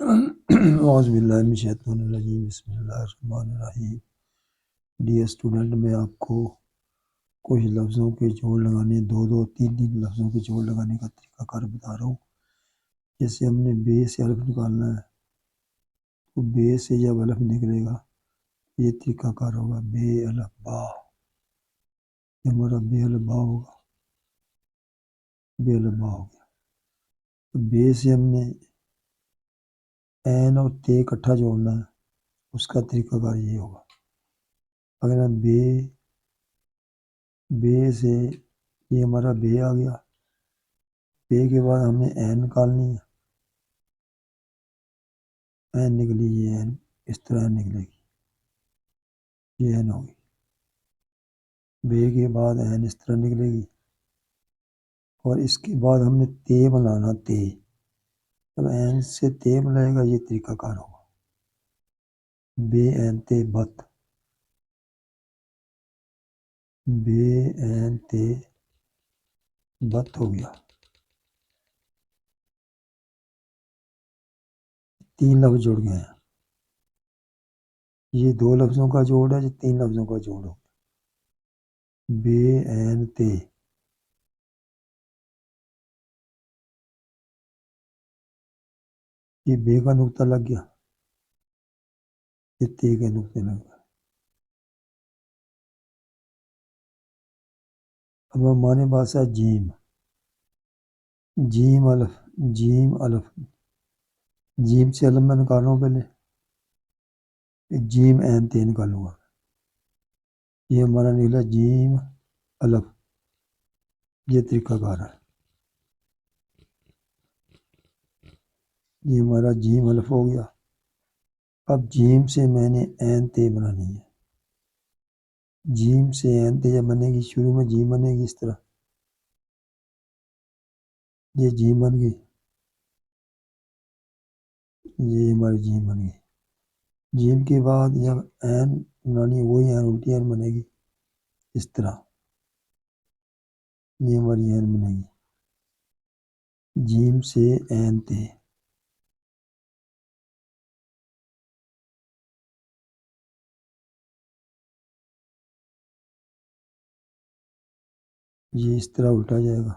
اعوذ باللہ من الشیطان الرجیم، بسم اللہ الرحمن الرحیم۔ ڈیئر اسٹوڈنٹ، میں آپ کو کچھ لفظوں کے جوڑ لگانے، دو تین لفظوں کے جوڑ لگانے کا طریقہ کار بتا رہا ہوں۔ جیسے ہم نے بے سے الف نکالنا ہے تو بے سے جب الف نکلے گا یہ طریقہ کار ہوگا بے الف با، یہ ہمارا بے الف با ہوگا، بے الف با ہو گیا۔ تو بے سے ہم نے عین اور تے اکٹھا جوڑنا ہے، اس کا طریقہ کار یہ ہوگا۔ اگر ہم بے سے یہ ہمارا بے آ گیا، بے کے بعد ہم نے عین نکالنی ہے، عین نکلی، یہ عین اس طرح نکلے گی، یہ عین ہوگی۔ بے کے بعد عین اس طرح نکلے گی، اور اس کے بعد ہم نے تے بنانا، تے جب عین سے تے بنائے گا یہ طریقہ کار ہوگا بے عین تے بت، بے عین تے بت ہو گیا۔ تین لفظ جڑ گئے ہیں، یہ دو لفظوں کا جوڑ ہے، یہ تین لفظوں کا جوڑ ہو گیا۔ بے عین تے، یہ بے کا نقطہ لگ گیا، یہ تے کے نقطے لگ گیا۔ اب ہمارے پاس ہے جیم، جیم الف، جیم الف، جیم سے الف میں نکال رہا ہوں پہلے، جیم عین تے نکالوں گا، یہ ہمارا نکلا جیم الف، یہ طریقہ کار ہے، یہ ہمارا جیم الف ہو گیا۔ اب جیم سے میں نے عین تے بنانی ہے، جیم سے عین تے جب بنے گی، شروع میں جیم بنے گی اس طرح، یہ جیم بن گئی، یہ ہماری جیم بن گئی۔ جیم کے بعد جب عین بنانی ہے، وہی عین الٹی عین بنے گی اس طرح، یہ ہماری عین بنے گی، جیم سے عین تے۔ یہ اس طرح الٹا جائے گا،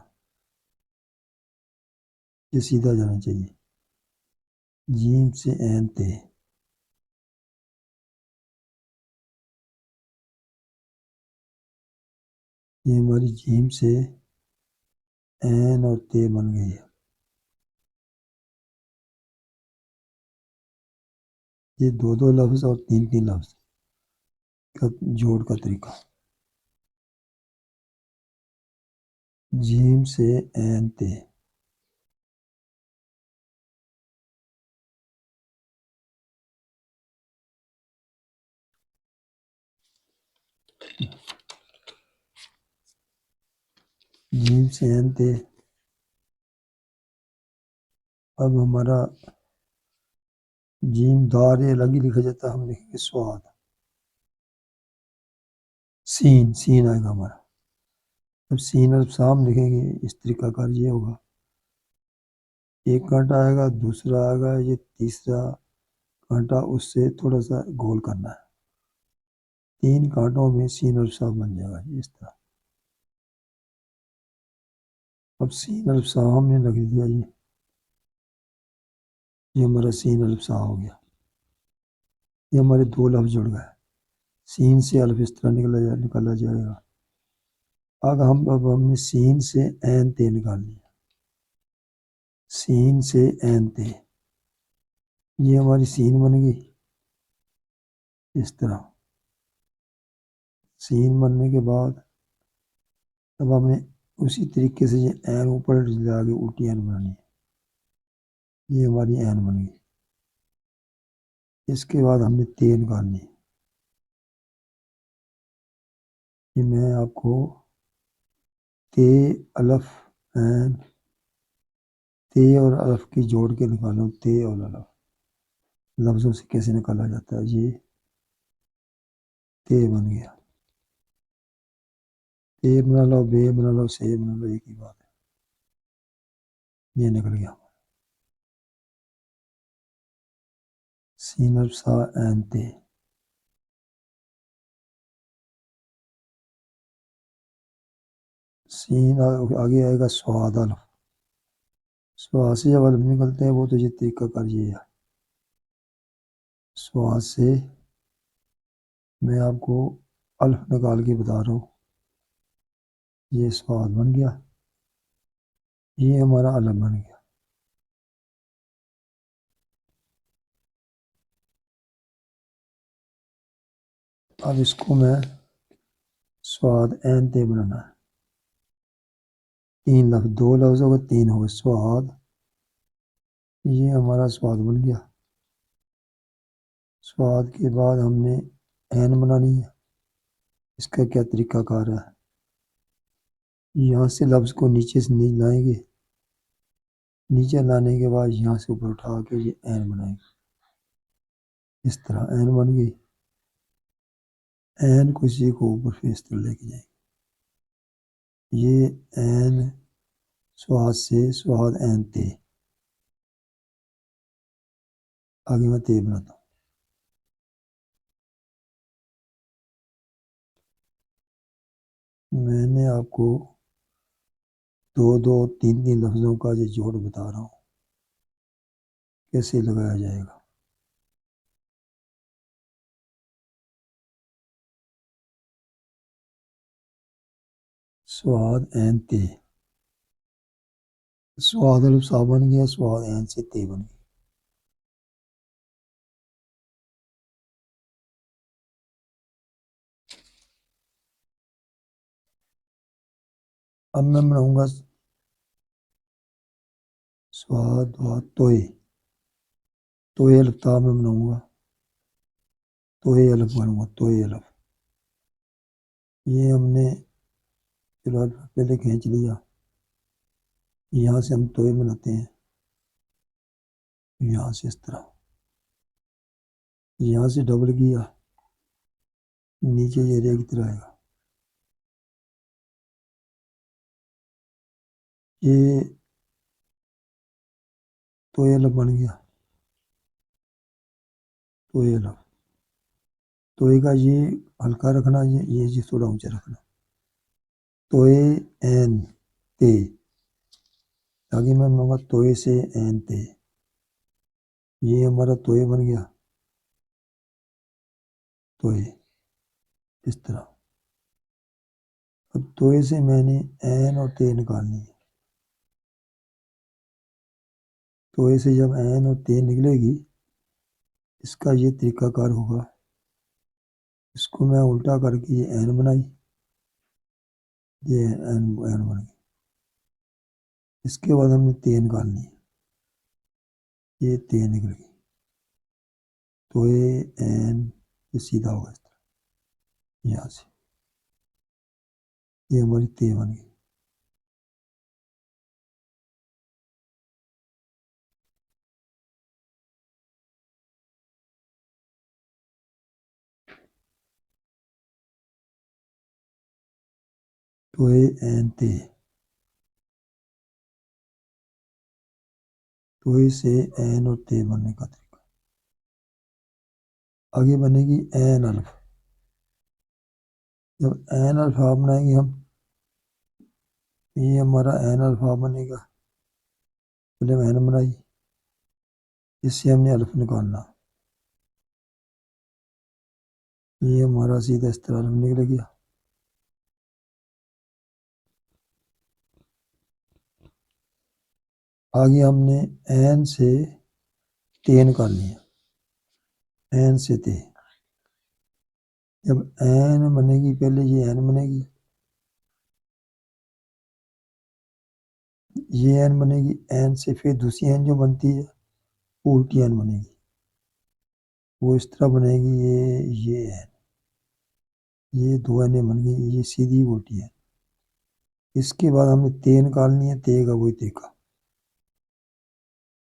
یہ سیدھا جانا چاہیے، جیم سے عین تے، یہ ہماری جیم سے عین اور تے بن گئی ہے۔ یہ دو لفظ اور تین لفظ کا جوڑ کا طریقہ، جیم سے عین تے، جیم سے عین تے۔ اب ہمارا جیم دار یہ الگ ہی لکھا جاتا ہے، ہم لکھیں گے سواد، سین آئے گا ہمارا۔ جب سین الف سام لکھیں گے اس طریقہ کار یہ ہوگا، ایک کانٹا آئے گا، دوسرا آئے گا، یہ تیسرا کانٹا اس سے تھوڑا سا گول کرنا ہے، تین کانٹوں میں سین الف سام بن جائے گا اس طرح۔ اب سین الف سا ہم نے لکھ دیا، یہ ہمارا سین الف سا ہو گیا، یہ ہمارے دو لفظ جڑ گئے، سین سے الف اس طرح نکالا جائے گا۔ اب ہم نے سین سے عین تے نکال لیا، سین سے عین تے، یہ ہماری سین بن گئی اس طرح۔ سین بننے کے بعد اب ہم نے اسی طریقے سے یہ عین اوپر لگا کے الٹی عین بنانی ہے، یہ ہماری عین بن گئی۔ اس کے بعد ہم نے تے نکالنی ہے، یہ میں آپ کو تے الف عین، تے اور الف کی جوڑ کے نکالوں، تے اور الف لفظوں سے کیسے نکالا جاتا ہے، یہ تے بن گیا، تے بنا لو، بے بنا لو، سے بنا لو، ایک ہی بات ہے، یہ نکل گیا۔ سین الف سا عین تے، سین آگے آئے گا سواد الف، سواد سے جب الف نکلتے ہیں وہ تو یہ طریقہ کر یہ ہے، سواد سے میں آپ کو الف نکال کے بتا رہا ہوں، یہ سواد بن گیا، یہ ہمارا الف بن گیا۔ اب اس کو میں سواد عین تے بنانا ہے، تین لفظ، دو لفظ ہو گئے، تین ہو گئے، سواد، یہ ہمارا سواد بن گیا۔ سواد کے بعد ہم نے عین بنانی ہے، اس کا کیا طریقہ کار ہے، یہاں سے لفظ کو نیچے سے نہیں لائیں گے، نیچے لانے کے بعد یہاں سے اوپر اٹھا کے یہ عین بنائیں گے، اس طرح عین بن گئی، عین کسی کو اوپر سے اس طرح لے کے جائیں گے، یہ عین سواد سے سواد عین تے، آگے میں تے بناتا ہوں، میں نے آپ کو دو دو تین تین لفظوں کا یہ جوڑ بتا رہا ہوں کیسے لگایا جائے گا۔ سواد عین تے، سواد الف سا بن گیا، سواد عین سے تے بن گیا۔ اب میں بناؤں گا سواد توئے، توئے الف تا میں بناؤں گا، توئے الف بناؤں گا، توئے الف، یہ ہم نے چلو الف پہلے کھینچ لیا، یہاں سے ہم توئے بناتے ہیں، یہاں سے اس طرح، یہاں سے ڈبل کیا، نیچے یہ ریگ طرح آئے گا، یہ توئے الف بن گیا، توئے الف، توئے کا یہ ہلکا رکھنا، یہ تھوڑا اونچا رکھنا، توئے عین تے، آگے میں بناؤں گا توئے سے عین تے، یہ ہمارا توئے بن گیا، توئے، اس طرح۔ اب توئے سے میں نے عین اور تے نکالنی ہے، توئے سے جب عین اور تے نکلے گی، اس کا یہ طریقہ کار ہوگا، اس کو میں الٹا کر کے یہ عین بنائی، یہ عین بن گئی، اس کے بعد ہم نے تے نکالنی ہے، یہ تے نکل گئی، توئے عین، یہ سیدھا ہوگا اس طرح، یہاں سے یہ ہماری تے بن گئی۔ توئے عین تے، توئے سے عین اور تے بننے کا طریقہ، آگے بنے گی عین الف، جب عین الفا بنائیں گے ہم، یہ ہمارا عین الفا بنے گا، پہلے عین بنائی، اس سے ہم نے الف نکالنا، یہ ہمارا سیدھا اس طرح الف نکل گیا، آگے ہم نے عین سے تے نکالنی ہے، عین سے تے، جب عین بنے گی پہلے یہ عین بنے گی، یہ عین بنے گی، عین سے پھر دوسری عین جو بنتی ہے وہ الٹی عین بنے گی، وہ اس طرح بنے گی، یہ عین، یہ دو عینیں بن گئی، یہ سیدھی الٹی ہے، اس کے بعد ہم نے تے نکالنی ہے، تے کا وہی طریقہ،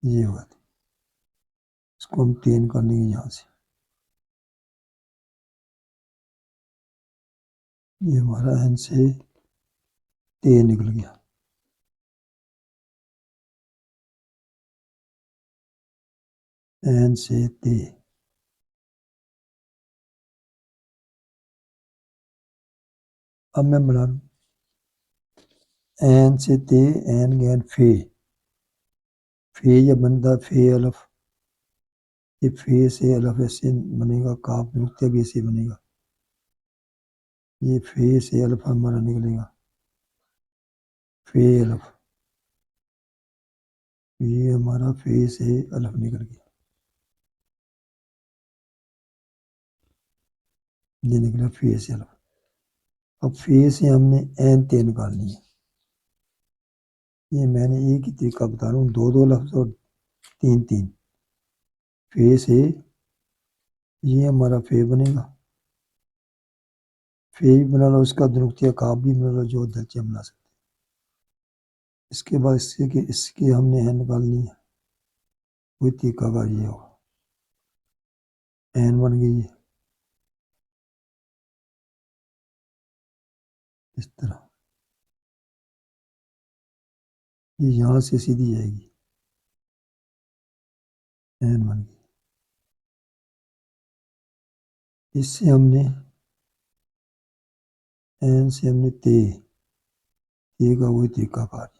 یہ ہوگا، اس کو ہم تے نکالیں گے یہاں سے، یہ ہمارا عین سے تے نکل گیا، عین سے تے، اب میں بنا لوں این سے تے این گین فے یہ بنتا فے الف، یہ فے سے الف ایسے بنے گا، کاف نقطہ بھی ایسے بنے گا، یہ فے سے الف ہمارا نکلے گا، فے الف، یہ ہمارا فے سے الف نکل گیا، یہ نکلا فے سے الف۔ اب فے سے ہم نے این تے نکالنی ہے، یہ میں نے ایک ہی طریقہ بتا رہا ہوں، دو لفظ اور تین فے سے، یہ ہمارا فے بنے گا، فے بھی بنا لو، اس کا درختیہ کاف بھی بنا لو، جو درجہ بنا سکتے۔ اس کے بعد اس کی ہم نے این نکالنی ہے، وہی طریقہ کا یہ ہوگا، این بن گئی ہے اس طرح، یہ یہاں سے سیدھی جائے گی، این بن گئی۔ اس سے ہم نے این سے ہم نے تے کا وہی طریقہ کار ہے،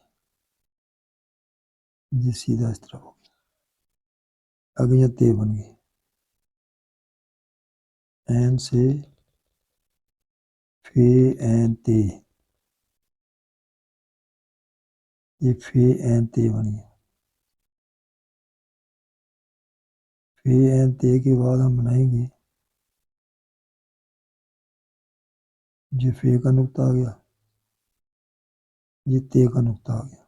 یہ سیدھا اس طرح ہو گیا، اگر یہ تے بن گئی، این سے فے این تے، یہ فے این تے بن گیا، فے این تے کے بعد ہم بنائیں گے، یہ فے کا نقطہ آ گیا، یہ تے کا نقطہ آ گیا،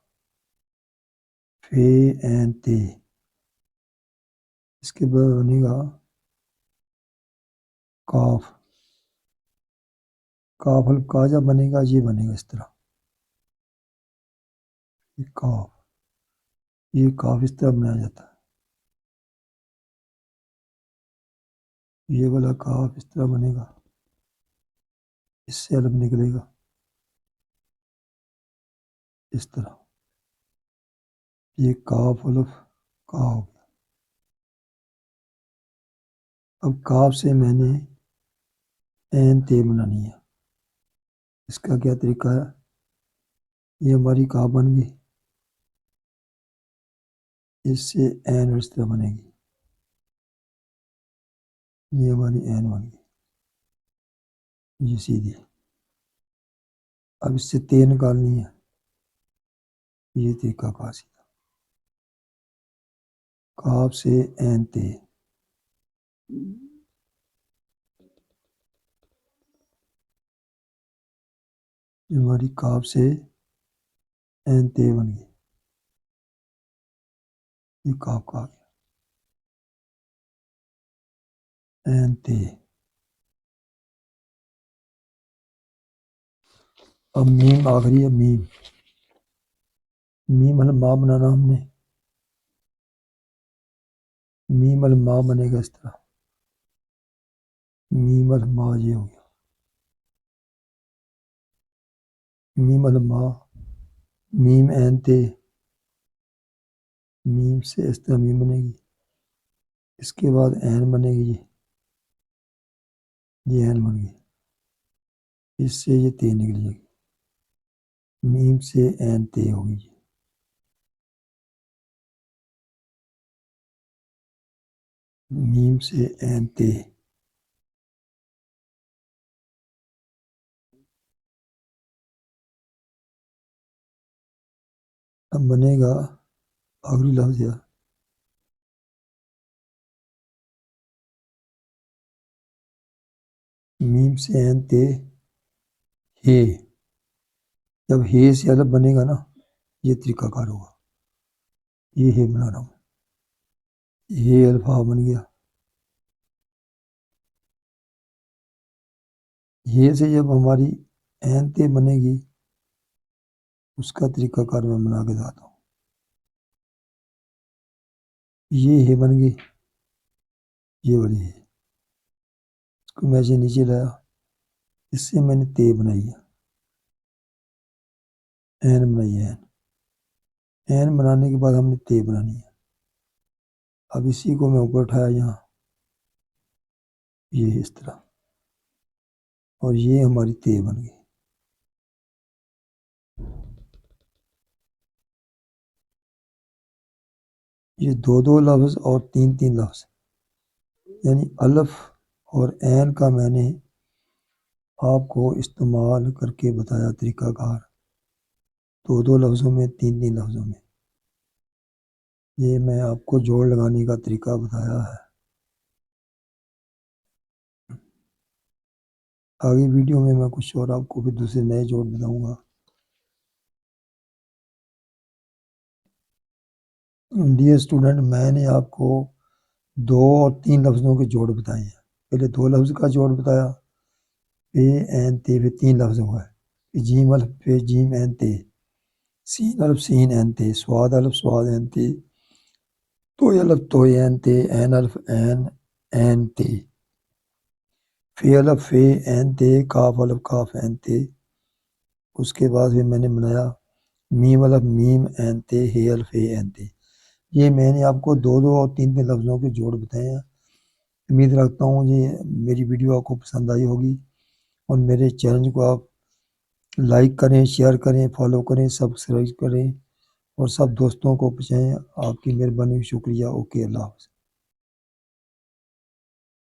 فے این تے، اس کے بعد بنے گا کاف، کاف الف کا جب بنے گا یہ بنے گا اس طرح، یہ کاف اس طرح بنایا جاتا ہے، یہ والا کاف اس طرح بنے گا، اس سے الف نکلے گا اس طرح، یہ کاف الف کا ہو گیا۔ اب کاف سے میں نے این تے بنانی ہے، اس کا کیا طریقہ ہے، یہ ہماری کاف بن گئی، اس سے این اس طرح بنے گی، یہ ہماری این بن گئی، یہ سیدھی۔ اب اس سے تے نکالنی ہے، یہ طریقہ کا سیدھا، کاف سے این تے، یہ ہماری کاف سے این تے بن گئی، یہ کاف کا آ گیا، این تے۔ اب میم آخری ہے، میم الماء بنانا ہم نے، میم الماء بنے گا اس طرح، میم الماء یہ ہو گیا، میم الماء، میم این تے، میم سے اس طرح میم بنے گی، اس کے بعد این بنے گی، یہ این بن گئی، اس سے یہ تے نکل جائے گی، میم سے این تے ہوگی، میم سے این تے۔ اب بنے گا آخری لفظ ہے، میم سے این تے ہے، جب ہے سے الف بنے گا نا، یہ طریقہ کار ہوگا، یہ ہے بنا رہا ہوں، یہ الفا بن گیا، یہ سے جب ہماری این تے بنے گی، اس کا طریقہ کار میں بنا کے داتا ہوں، یہ ہے بن گئی، یہ والی ہے، اس کو میں سے نیچے لایا، اس سے میں نے تے بنائی ہے، این بنائی ہے، این بنانے کے بعد ہم نے تے بنانی ہے، اب اسی کو میں اوپر اٹھایا یہاں، یہ اس طرح، اور یہ ہماری تے بن گئی، یہ دو لفظ اور تین لفظ، یعنی الف اور عین کا میں نے آپ کو استعمال کر کے بتایا طریقہ کار، دو لفظوں میں تین لفظوں میں، یہ میں آپ کو جوڑ لگانے کا طریقہ بتایا ہے۔ آگے ویڈیو میں کچھ اور آپ کو بھی دوسرے نئے جوڑ بتاؤں گا۔ ڈیئر اسٹوڈنٹ، میں نے آپ کو 2 اور 3 لفظوں کے جوڑ بتائے ہیں۔ پہلے 2 لفظ کا جوڑ بتایا، پہ عین تے، پھر 3 لفظ ہوا ہے، جیم الف پہ جیم عین تے، سین الف سین عین تے، سواد الف سواد عین تے، توئے الف توئے عین تے، عین الف عین تے، فے الف فے عین تے، کاف الف کاف عین تے۔ اس کے بعد پھر میں نے بنایا میم الف میم عین تے، ہے الف ہے عین تے۔ یہ میں نے آپ کو 2 اور 3 لفظوں کے جوڑ بتائے ہیں۔ امید رکھتا ہوں یہ میری ویڈیو آپ کو پسند آئی ہوگی، اور میرے چینل کو آپ لائک کریں، شیئر کریں، فالو کریں، سبسکرائب کریں، اور سب دوستوں کو پہنچائیں۔ آپ کی مہربانی، شکریہ۔ اوکے، اللہ حافظ۔